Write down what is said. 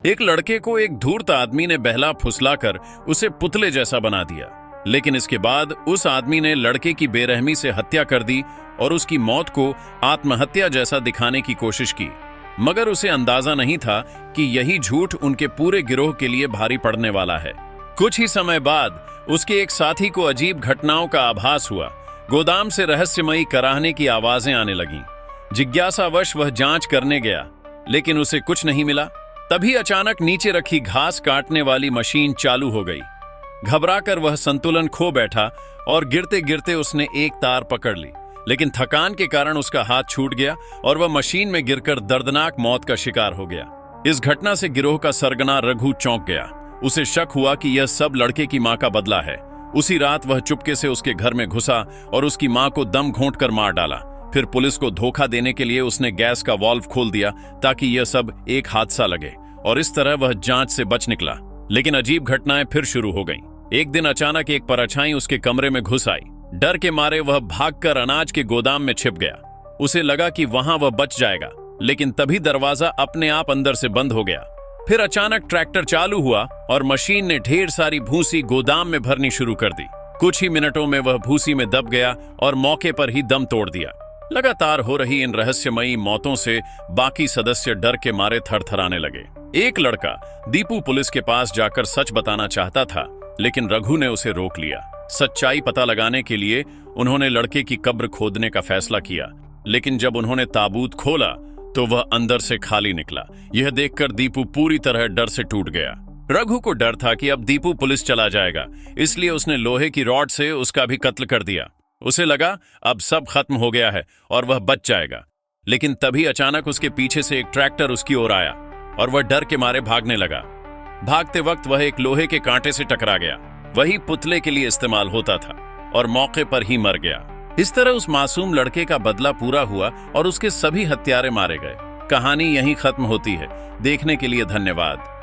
एक लड़के को एक धूर्त आदमी ने बहला फुसलाकर उसे पुतले जैसा बना दिया, लेकिन इसके बाद उस आदमी ने लड़के की बेरहमी से हत्या कर दी और उसकी मौत को आत्महत्या जैसा दिखाने की कोशिश की। मगर उसे अंदाजा नहीं था कि यही झूठ उनके पूरे गिरोह के लिए भारी पड़ने वाला है। कुछ ही समय बाद उसके एक साथी को अजीब घटनाओं का आभास हुआ। गोदाम से रहस्यमयी कराहने की आवाजें आने लगीं। जिज्ञासावश वह जांच करने गया, लेकिन उसे कुछ नहीं मिला। तभी अचानक नीचे रखी घास काटने वाली मशीन चालू हो गई। घबराकर वह संतुलन खो बैठा और गिरते गिरते उसने एक तार पकड़ ली, लेकिन थकान के कारण उसका हाथ छूट गया और वह मशीन में गिरकर दर्दनाक मौत का शिकार हो गया। इस घटना से गिरोह का सरगना रघु चौंक गया। उसे शक हुआ कि यह सब लड़के की मां का बदला है। उसी रात वह चुपके से उसके घर में घुसा और उसकी मां को दम घोंटकर मार डाला। फिर पुलिस को धोखा देने के लिए उसने गैस का वाल्व खोल दिया ताकि यह सब एक हादसा लगे, और इस तरह वह जांच से बच निकला। लेकिन अजीब घटनाएं फिर शुरू हो गईं। एक दिन अचानक एक परछाई उसके कमरे में घुस आई। डर के मारे वह भागकर अनाज के गोदाम में छिप गया। उसे लगा कि वहां वह बच जाएगा, लेकिन तभी दरवाजा अपने आप अंदर से बंद हो गया। फिर अचानक ट्रैक्टर चालू हुआ और मशीन ने ढेर सारी भूसी गोदाम में भरनी शुरू कर दी। कुछ ही मिनटों में वह भूसी में दब गया और मौके पर ही दम तोड़ दिया। लगातार हो रही इन रहस्यमयी मौतों से बाकी सदस्य डर के मारे थरथराने लगे। एक लड़का दीपू पुलिस के पास जाकर सच बताना चाहता था, लेकिन रघु ने उसे रोक लिया। सच्चाई पता लगाने के लिए उन्होंने लड़के की कब्र खोदने का फैसला किया, लेकिन जब उन्होंने ताबूत खोला तो वह अंदर से खाली निकला। यह देखकर दीपू पूरी तरह डर से टूट गया। रघु को डर था कि अब दीपू पुलिस चला जाएगा, इसलिए उसने लोहे की रॉड से उसका भी कत्ल कर दिया। उसे लगा अब सब खत्म हो गया है और वह बच जाएगा। लेकिन तभी अचानक उसके पीछे से एक ट्रैक्टर उसकी ओर आया और वह डर के मारे भागने लगा। भागते वक्त वह एक लोहे के कांटे से टकरा गया। वही पुतले के लिए इस्तेमाल होता था, और मौके पर ही मर गया। इस तरह उस मासूम लड़के का बदला पूरा हुआ और उसके सभी हत्यारे मारे गए। कहानी यहीं खत्म होती है। देखने के लिए धन्यवाद।